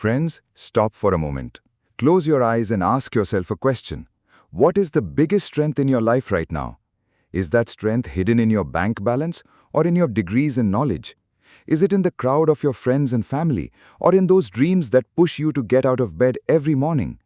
Friends, stop for a moment. Close your eyes and ask yourself a question. What is the biggest strength in your life right now? Is that strength hidden in your bank balance or in your degrees and knowledge? Is it in the crowd of your friends and family or in those dreams that push you to get out of bed every morning?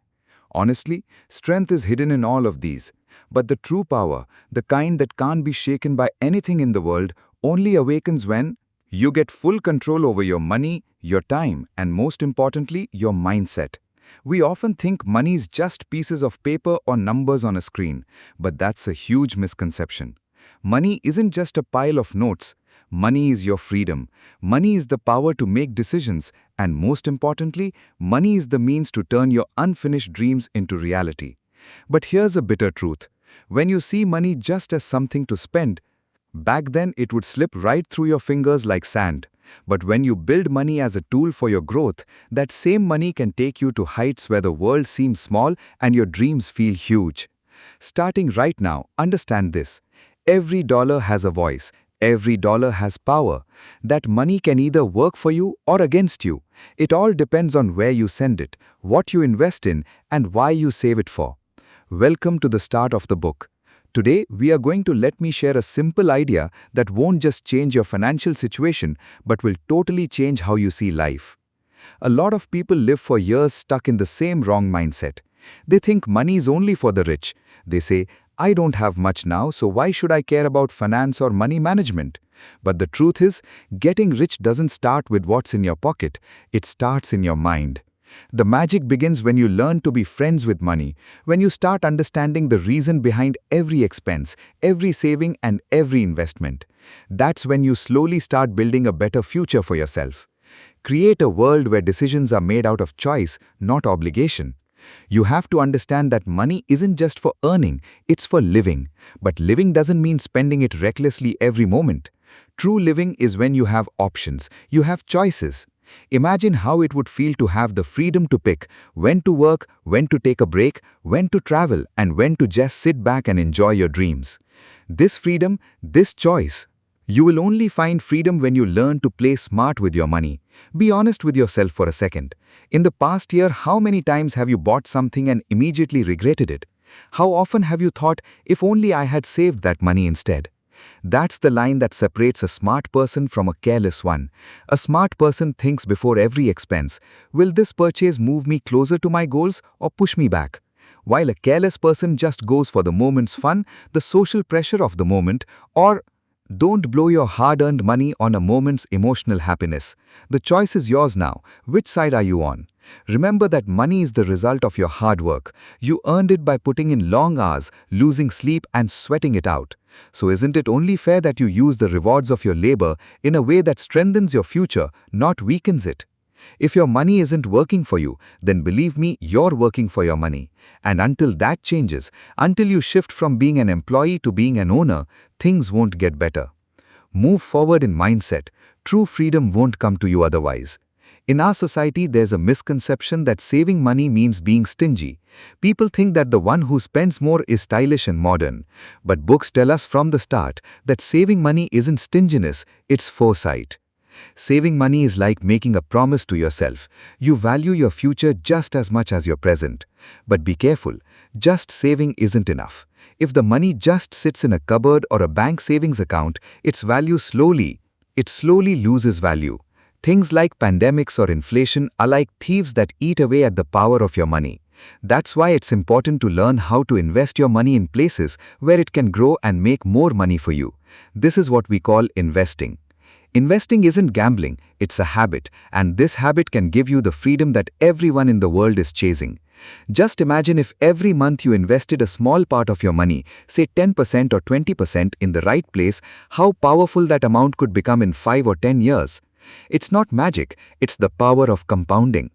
Honestly, strength is hidden in all of these. But the true power, the kind that can't be shaken by anything in the world, only awakens when you get full control over your money, your time, and most importantly, your mindset. We often think money is just pieces of paper or numbers on a screen, but that's a huge misconception. Money isn't just a pile of notes. Money is your freedom. Money is the power to make decisions, and most importantly, money is the means to turn your unfinished dreams into reality. But here's a bitter truth. When you see money just as something to spend, back then it would slip right through your fingers like sand. But when you build money as a tool for your growth, that same money can take you to heights where the world seems small and your dreams feel huge. Starting right now, understand this. Every dollar has a voice. Every dollar has power. That money can either work for you or against you. It all depends on where you send it, what you invest in, and why you save it for. Welcome to the start of the book. Today, we are going to let me share a simple idea that won't just change your financial situation, but will totally change how you see life. A lot of people live for years stuck in the same wrong mindset. They think money is only for the rich. They say, I don't have much now, so why should I care about finance or money management? But the truth is, getting rich doesn't start with what's in your pocket. It starts in your mind. The magic begins when you learn to be friends with money, when you start understanding the reason behind every expense, every saving, and every investment. That's when you slowly start building a better future for yourself. Create a world where decisions are made out of choice, not obligation. You have to understand that money isn't just for earning, it's for living. But living doesn't mean spending it recklessly every moment. True living is when you have options, you have choices. Imagine how it would feel to have the freedom to pick when to work, when to take a break, when to travel, and when to just sit back and enjoy your dreams. This freedom, this choice. You will only find freedom when you learn to play smart with your money. Be honest with yourself for a second. In the past year, how many times have you bought something and immediately regretted it? How often have you thought, if only I had saved that money instead? That's the line that separates a smart person from a careless one. A smart person thinks before every expense, will this purchase move me closer to my goals or push me back? While a careless person just goes for the moment's fun, the social pressure of the moment, or don't blow your hard-earned money on a moment's emotional happiness. The choice is yours now. Which side are you on? Remember that money is the result of your hard work. You earned it by putting in long hours, losing sleep, and sweating it out. So isn't it only fair that you use the rewards of your labor in a way that strengthens your future, not weakens it? If your money isn't working for you, then believe me, you're working for your money. And until that changes, until you shift from being an employee to being an owner, things won't get better. Move forward in mindset. True freedom won't come to you otherwise. In our society, there's a misconception that saving money means being stingy. People think that the one who spends more is stylish and modern. But books tell us from the start that saving money isn't stinginess, it's foresight. Saving money is like making a promise to yourself. You value your future just as much as your present. But be careful, just saving isn't enough. If the money just sits in a cupboard or a bank savings account, it slowly loses value. Things like pandemics or inflation are like thieves that eat away at the power of your money. That's why it's important to learn how to invest your money in places where it can grow and make more money for you. This is what we call investing. Investing isn't gambling, it's a habit, and this habit can give you the freedom that everyone in the world is chasing. Just imagine if every month you invested a small part of your money, say 10% or 20% in the right place, how powerful that amount could become in 5 or 10 years. It's not magic, it's the power of compounding.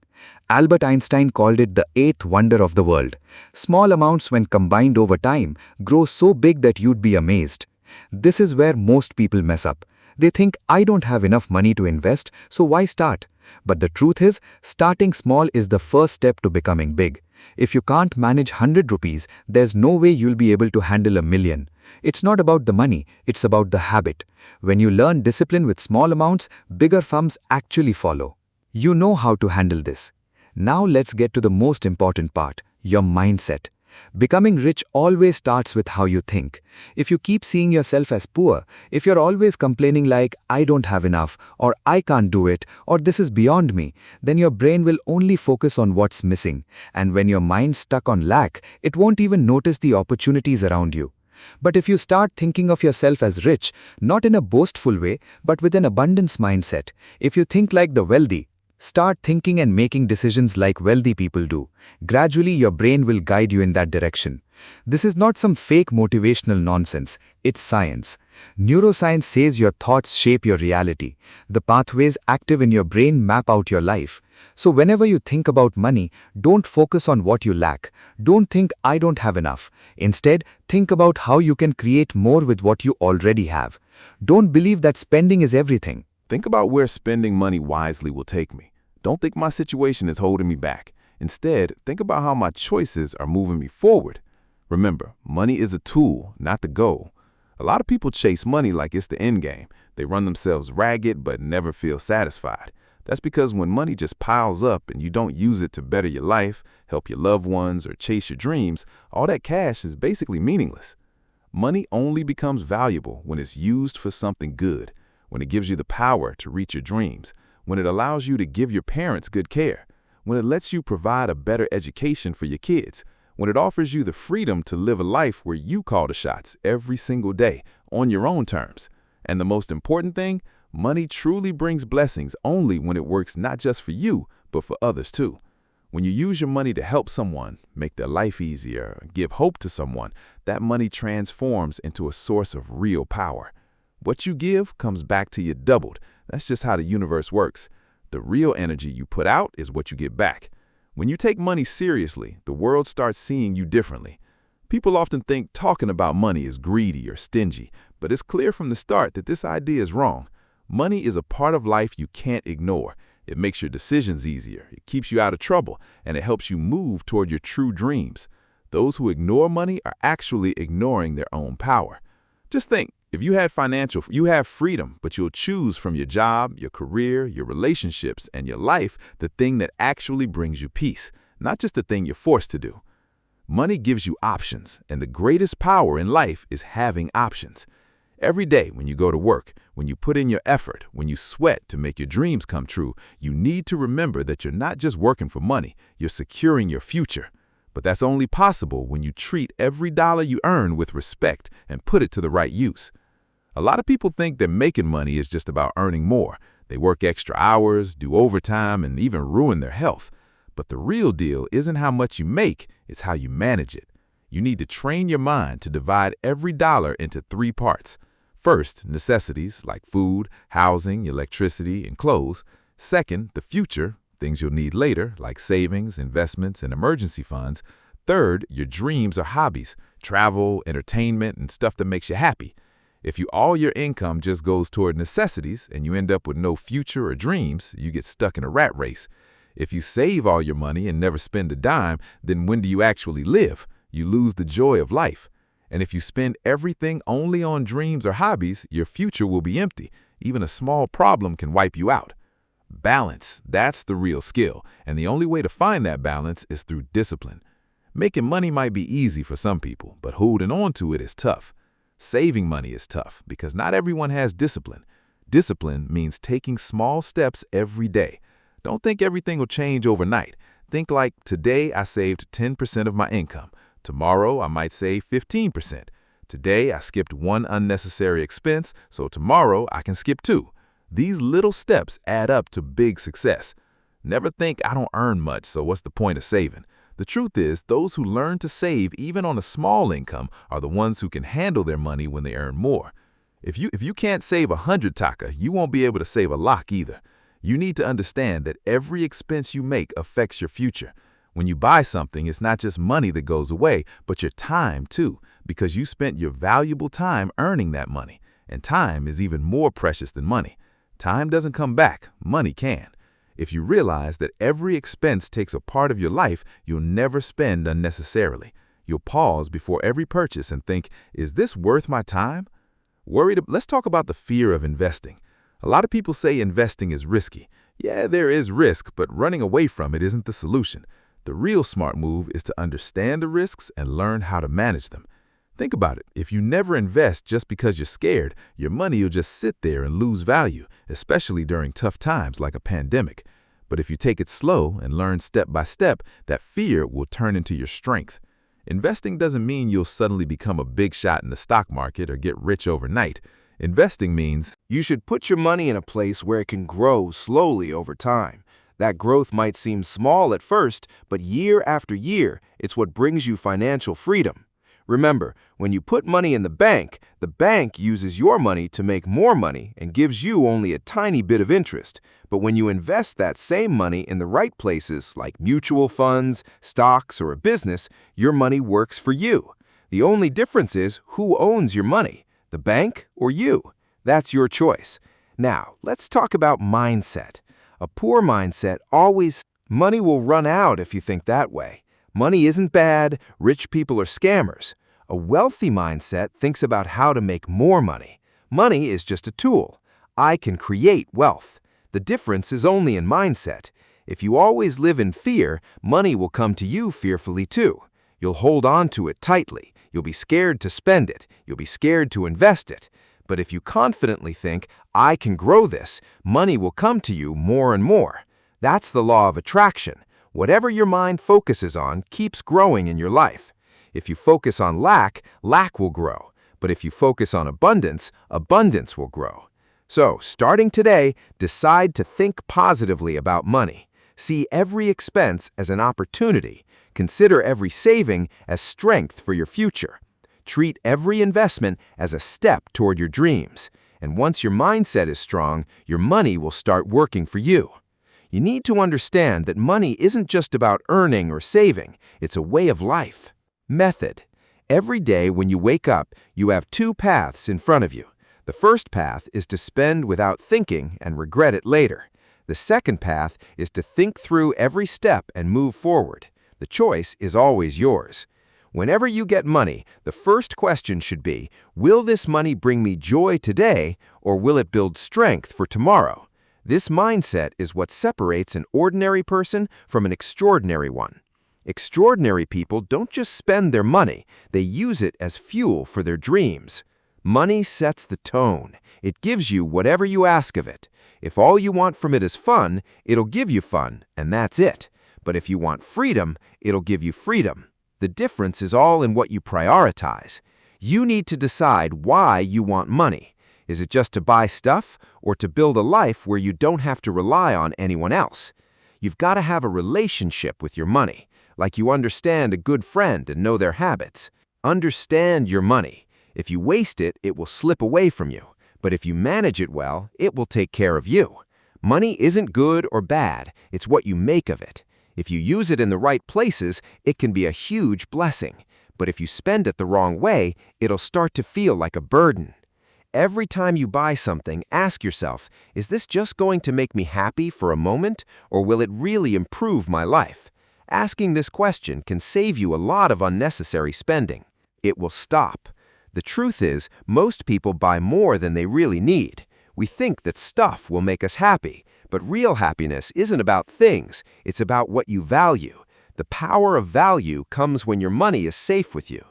Albert Einstein called it the eighth wonder of the world. Small amounts, when combined over time, grow so big that you'd be amazed. This is where most people mess up. They think, I don't have enough money to invest, so why start? But the truth is, starting small is the first step to becoming big. If you can't manage 100 rupees, there's no way you'll be able to handle 1,000,000. It's not about the money, it's about the habit. When you learn discipline with small amounts, bigger sums actually follow. You know how to handle this. Now let's get to the most important part, your mindset. Becoming rich always starts with how you think. If you keep seeing yourself as poor, if you're always complaining like, I don't have enough, or I can't do it, or this is beyond me, then your brain will only focus on what's missing. And when your mind's stuck on lack, it won't even notice the opportunities around you. But if you start thinking of yourself as rich, not in a boastful way, but with an abundance mindset, if you think like the wealthy, start thinking and making decisions like wealthy people do. Gradually, your brain will guide you in that direction. This is not some fake motivational nonsense. It's science. Neuroscience says your thoughts shape your reality. The pathways active in your brain map out your life. So whenever you think about money, don't focus on what you lack. Don't think I don't have enough. Instead, think about how you can create more with what you already have. Don't believe that spending is everything. Think about where spending money wisely will take me. Don't think my situation is holding me back. Instead, think about how my choices are moving me forward. Remember, money is a tool, not the goal. A lot of people chase money like it's the end game. They run themselves ragged but never feel satisfied. That's because when money just piles up and you don't use it to better your life, help your loved ones, or chase your dreams, all that cash is basically meaningless. Money only becomes valuable when it's used for something good, when it gives you the power to reach your dreams, when it allows you to give your parents good care, when it lets you provide a better education for your kids, when it offers you the freedom to live a life where you call the shots every single day on your own terms. And the most important thing, money truly brings blessings only when it works not just for you, but for others too. When you use your money to help someone, make their life easier, give hope to someone, that money transforms into a source of real power. What you give comes back to you doubled. That's just how the universe works. The real energy you put out is what you get back. When you take money seriously, the world starts seeing you differently. People often think talking about money is greedy or stingy, but it's clear from the start that this idea is wrong. Money is a part of life you can't ignore. It makes your decisions easier, it keeps you out of trouble, and it helps you move toward your true dreams. Those who ignore money are actually ignoring their own power. Just think, if you have freedom, but you'll choose from your job, your career, your relationships, and your life the thing that actually brings you peace, not just the thing you're forced to do. Money gives you options, and the greatest power in life is having options. Every day when you go to work, when you put in your effort, when you sweat to make your dreams come true, you need to remember that you're not just working for money, you're securing your future. But that's only possible when you treat every dollar you earn with respect and put it to the right use. A lot of people think that making money is just about earning more. They work extra hours, do overtime, and even ruin their health. But the real deal isn't how much you make, it's how you manage it. You need to train your mind to divide every dollar into 3 parts. First, necessities like food, housing, electricity, and clothes. Second, the future, things you'll need later, like savings, investments, and emergency funds. Third, your dreams or hobbies, travel, entertainment, and stuff that makes you happy. If all your income just goes toward necessities and you end up with no future or dreams, you get stuck in a rat race. If you save all your money and never spend a dime, then when do you actually live? You lose the joy of life. And if you spend everything only on dreams or hobbies, your future will be empty. Even a small problem can wipe you out. Balance, that's the real skill, and the only way to find that balance is through discipline. Making money might be easy for some people, but holding on to it is tough. Saving money is tough because not everyone has discipline. Discipline means taking small steps every day. Don't think everything will change overnight. Think like, today I saved 10% of my income. Tomorrow I might save 15%. Today I skipped 1 unnecessary expense, so tomorrow I can skip 2. These little steps add up to big success. Never think, I don't earn much, so what's the point of saving? The truth is, those who learn to save even on a small income are the ones who can handle their money when they earn more. If you can't save 100 taka, you won't be able to save a lakh either. You need to understand that every expense you make affects your future. When you buy something, it's not just money that goes away, but your time too, because you spent your valuable time earning that money. And time is even more precious than money. Time doesn't come back, money can. If you realize that every expense takes a part of your life, you'll never spend unnecessarily. You'll pause before every purchase and think, is this worth my time? Let's talk about the fear of investing. A lot of people say investing is risky. Yeah, there is risk, but running away from it isn't the solution. The real smart move is to understand the risks and learn how to manage them. Think about it. If you never invest just because you're scared, your money will just sit there and lose value, especially during tough times like a pandemic. But if you take it slow and learn step by step, that fear will turn into your strength. Investing doesn't mean you'll suddenly become a big shot in the stock market or get rich overnight. Investing means You should put your money in a place where it can grow slowly over time. That growth might seem small at first, but year after year, it's what brings you financial freedom. Remember, when you put money in the bank uses your money to make more money and gives you only a tiny bit of interest. But when you invest that same money in the right places, like mutual funds, stocks, or a business, your money works for you. The only difference is who owns your money, the bank or you. That's your choice. Now, let's talk about mindset. A poor mindset money will run out if you think that way. Money isn't bad, rich people are scammers. A wealthy mindset thinks about how to make more money. Money is just a tool. I can create wealth. The difference is only in mindset. If you always live in fear, money will come to you fearfully too. You'll hold on to it tightly. You'll be scared to spend it. You'll be scared to invest it. But if you confidently think, I can grow this, money will come to you more and more. That's the law of attraction. Whatever your mind focuses on keeps growing in your life. If you focus on lack, lack will grow. But if you focus on abundance, abundance will grow. So, starting today, decide to think positively about money. See every expense as an opportunity. Consider every saving as strength for your future. Treat every investment as a step toward your dreams. And once your mindset is strong, your money will start working for you. You need to understand that money isn't just about earning or saving, it's a way of life. Method. Every day when you wake up, you have two paths in front of you. The first path is to spend without thinking and regret it later. The second path is to think through every step and move forward. The choice is always yours. Whenever you get money, the first question should be, will this money bring me joy today, or will it build strength for tomorrow? This mindset is what separates an ordinary person from an extraordinary one. Extraordinary people don't just spend their money, they use it as fuel for their dreams. Money sets the tone. It gives you whatever you ask of it. If all you want from it is fun, it'll give you fun, and that's it. But if you want freedom, it'll give you freedom. The difference is all in what you prioritize. You need to decide why you want money. Is it just to buy stuff, or to build a life where you don't have to rely on anyone else? You've got to have a relationship with your money, like you understand a good friend and know their habits. Understand your money. If you waste it, it will slip away from you. But if you manage it well, it will take care of you. Money isn't good or bad, it's what you make of it. If you use it in the right places, it can be a huge blessing. But if you spend it the wrong way, it'll start to feel like a burden. Every time you buy something, ask yourself, is this just going to make me happy for a moment, or will it really improve my life? Asking this question can save you a lot of unnecessary spending. It will stop. The truth is, most people buy more than they really need. We think that stuff will make us happy, but real happiness isn't about things, it's about what you value. The power of value comes when your money is safe with you.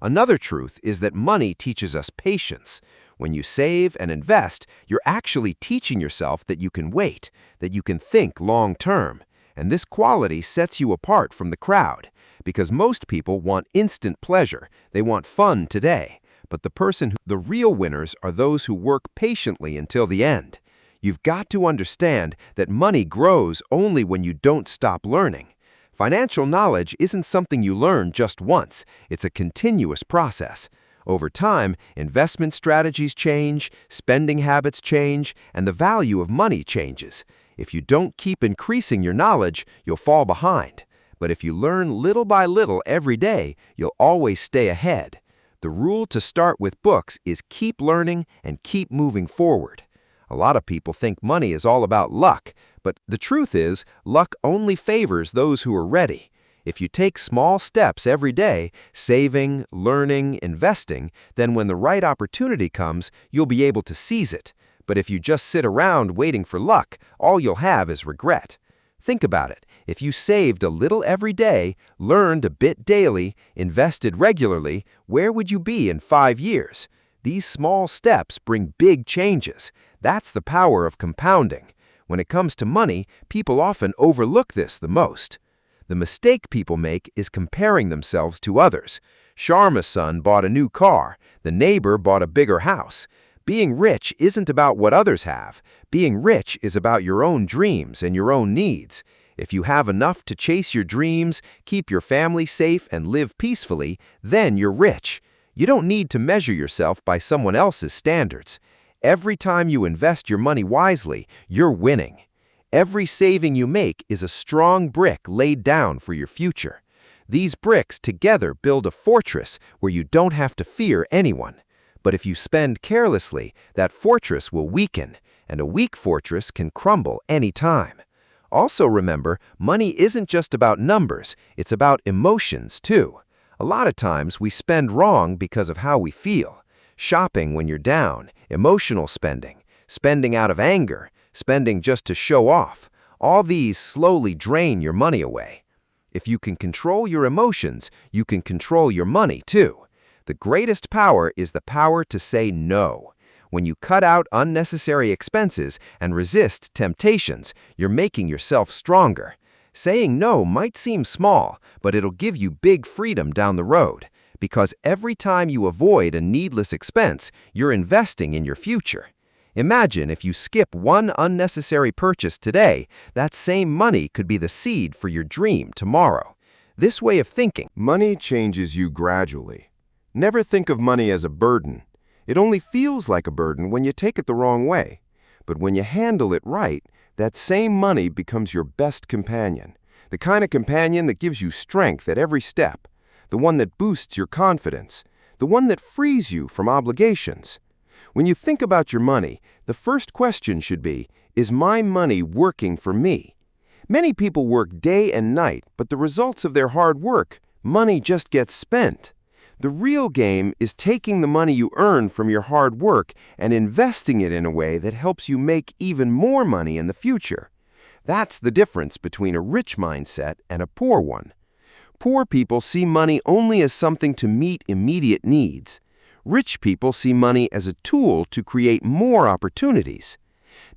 Another truth is that money teaches us patience. When you save and invest, you're actually teaching yourself that you can wait, that you can think long term. And this quality sets you apart from the crowd, because most people want instant pleasure, they want fun today. But the real winners are those who work patiently until the end. You've got to understand that money grows only when you don't stop learning. Financial knowledge isn't something you learn just once, it's a continuous process. Over time, investment strategies change, spending habits change, and the value of money changes. If you don't keep increasing your knowledge, you'll fall behind. But if you learn little by little every day, you'll always stay ahead. The rule to start with books is keep learning and keep moving forward. A lot of people think money is all about luck, but the truth is, luck only favors those who are ready. If you take small steps every day, saving, learning, investing, then when the right opportunity comes, you'll be able to seize it. But if you just sit around waiting for luck, all you'll have is regret. Think about it. If you saved a little every day, learned a bit daily, invested regularly, where would you be in 5 years? These small steps bring big changes. That's the power of compounding. When it comes to money, people often overlook this the most. The mistake people make is comparing themselves to others. Sharma's son bought a new car. The neighbor bought a bigger house. Being rich isn't about what others have. Being rich is about your own dreams and your own needs. If you have enough to chase your dreams, keep your family safe, and live peacefully, then you're rich. You don't need to measure yourself by someone else's standards. Every time you invest your money wisely, you're winning. Every saving you make is a strong brick laid down for your future. These bricks together build a fortress where you don't have to fear anyone. But if you spend carelessly, that fortress will weaken, and a weak fortress can crumble any time. Also remember, money isn't just about numbers, it's about emotions too. A lot of times we spend wrong because of how we feel. Shopping when you're down, emotional spending, spending out of anger, spending just to show off. All these slowly drain your money away. If you can control your emotions, you can control your money too. The greatest power is the power to say no. When you cut out unnecessary expenses and resist temptations, you're making yourself stronger. Saying no might seem small, but it'll give you big freedom down the road. Because every time you avoid a needless expense, you're investing in your future. Imagine if you skip one unnecessary purchase today, that same money could be the seed for your dream tomorrow. This way of thinking. Money changes you gradually. Never think of money as a burden. It only feels like a burden when you take it the wrong way. But when you handle it right, that same money becomes your best companion. The kind of companion that gives you strength at every step. The one that boosts your confidence. The one that frees you from obligations. When you think about your money, the first question should be, is my money working for me? Many people work day and night, but the results of their hard work, money just gets spent. The real game is taking the money you earn from your hard work and investing it in a way that helps you make even more money in the future. That's the difference between a rich mindset and a poor one. Poor people see money only as something to meet immediate needs. Rich people see money as a tool to create more opportunities.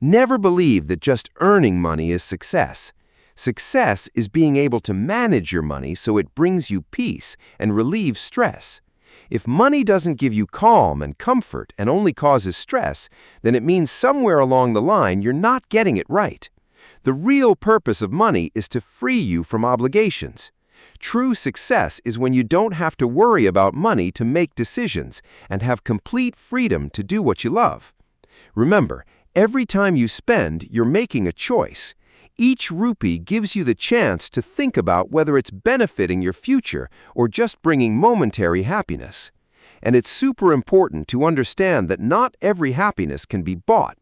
Never believe that just earning money is success. Success is being able to manage your money so it brings you peace and relieves stress. If money doesn't give you calm and comfort and only causes stress, then it means somewhere along the line you're not getting it right. The real purpose of money is to free you from obligations. True success is when you don't have to worry about money to make decisions and have complete freedom to do what you love. Remember, every time you spend, you're making a choice. Each rupee gives you the chance to think about whether it's benefiting your future or just bringing momentary happiness. And it's super important to understand that not every happiness can be bought.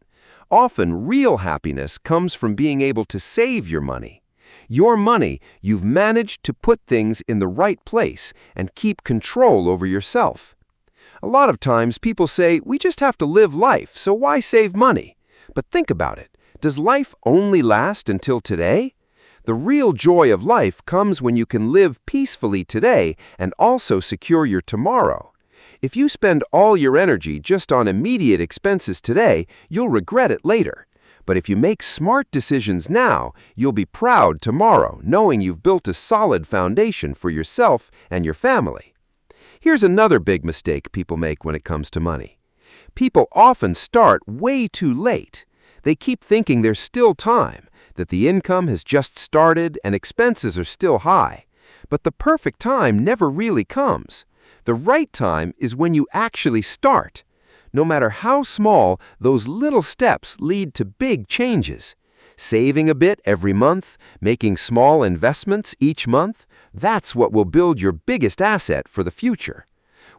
Often, real happiness comes from being able to save your money. Your money, you've managed to put things in the right place and keep control over yourself. A lot of times people say, we just have to live life, so why save money? But think about it. Does life only last until today? The real joy of life comes when you can live peacefully today and also secure your tomorrow. If you spend all your energy just on immediate expenses today, you'll regret it later. But if you make smart decisions now, you'll be proud tomorrow, knowing you've built a solid foundation for yourself and your family. Here's another big mistake people make when it comes to money. People often start way too late. They keep thinking there's still time, that the income has just started and expenses are still high. But the perfect time never really comes. The right time is when you actually start. No matter how small, those little steps lead to big changes. Saving a bit every month, making small investments each month, that's what will build your biggest asset for the future.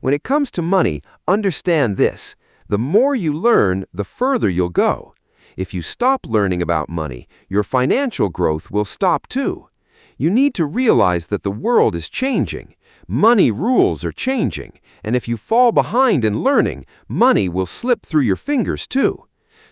When it comes to money, understand this. The more you learn, the further you'll go. If you stop learning about money, your financial growth will stop too. You need to realize that the world is changing. Money rules are changing, and if you fall behind in learning, money will slip through your fingers too.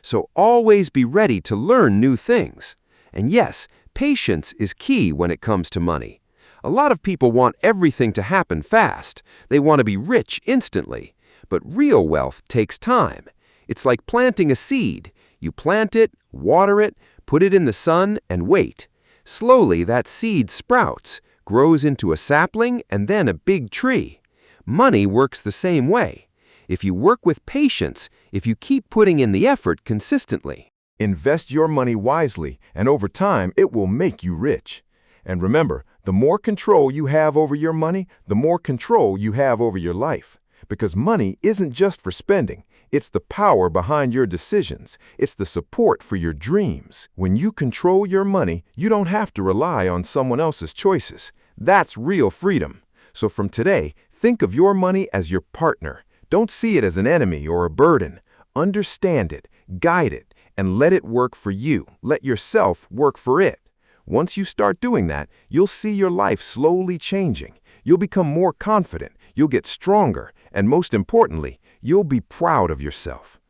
so always be ready to learn new things. And yes, patience is key when it comes to money. A lot of people want everything to happen fast. They want to be rich instantly. But real wealth takes time. It's like planting a seed. You plant it, water it, put it in the sun, and wait. Slowly, that seed sprouts, grows into a sapling, and then a big tree. Money works the same way. If you work with patience, if you keep putting in the effort consistently. Invest your money wisely, and over time, it will make you rich. And remember, the more control you have over your money, the more control you have over your life. Because money isn't just for spending. It's the power behind your decisions. It's the support for your dreams. When you control your money, you don't have to rely on someone else's choices. That's real freedom. So from today, think of your money as your partner. Don't see it as an enemy or a burden. Understand it, guide it, and let it work for you. Let yourself work for it. Once you start doing that, you'll see your life slowly changing. You'll become more confident, you'll get stronger, and most importantly, you'll be proud of yourself.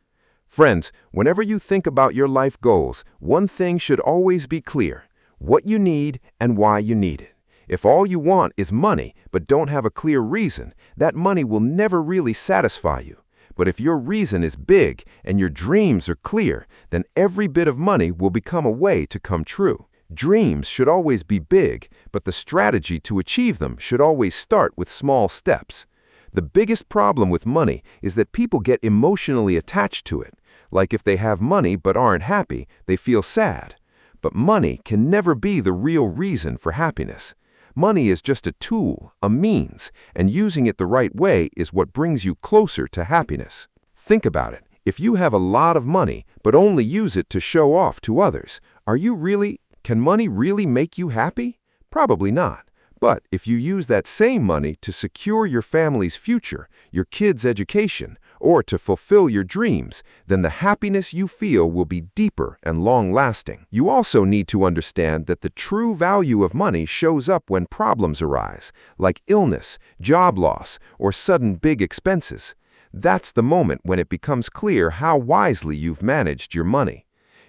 Friends, whenever you think about your life goals, one thing should always be clear: what you need and why you need it. If all you want is money but don't have a clear reason, that money will never really satisfy you. But if your reason is big and your dreams are clear, then every bit of money will become a way to come true. Dreams should always be big, but the strategy to achieve them should always start with small steps. The biggest problem with money is that people get emotionally attached to it. Like if they have money but aren't happy, they feel sad. But money can never be the real reason for happiness. Money is just a tool, a means, and using it the right way is what brings you closer to happiness. Think about it. If you have a lot of money but only use it to show off to others, can money really make you happy? Probably not. But if you use that same money to secure your family's future, your kids' education, or to fulfill your dreams, then the happiness you feel will be deeper and long-lasting. You also need to understand that the true value of money shows up when problems arise, like illness, job loss, or sudden big expenses. That's the moment when it becomes clear how wisely you've managed your money.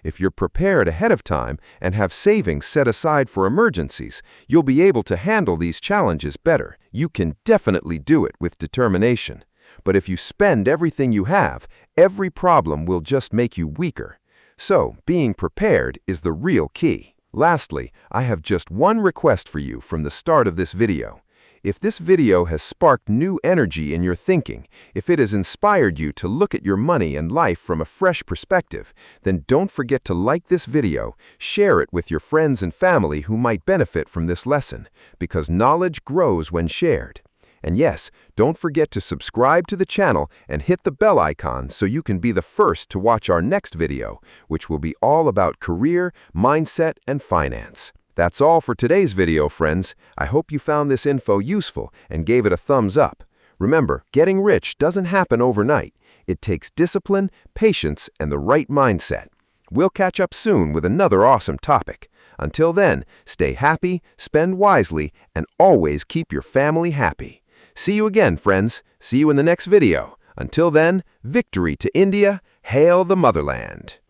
If you're prepared ahead of time and have savings set aside for emergencies, you'll be able to handle these challenges better. You can definitely do it with determination. But if you spend everything you have, every problem will just make you weaker. So, being prepared is the real key. Lastly, I have just one request for you from the start of this video. If this video has sparked new energy in your thinking, if it has inspired you to look at your money and life from a fresh perspective, then don't forget to like this video, share it with your friends and family who might benefit from this lesson, because knowledge grows when shared. And yes, don't forget to subscribe to the channel and hit the bell icon so you can be the first to watch our next video, which will be all about career, mindset, and finance. That's all for today's video, friends. I hope you found this info useful and gave it a thumbs up. Remember, getting rich doesn't happen overnight. It takes discipline, patience, and the right mindset. We'll catch up soon with another awesome topic. Until then, stay happy, spend wisely, and always keep your family happy. See you again, friends. See you in the next video. Until then, victory to India, hail the motherland.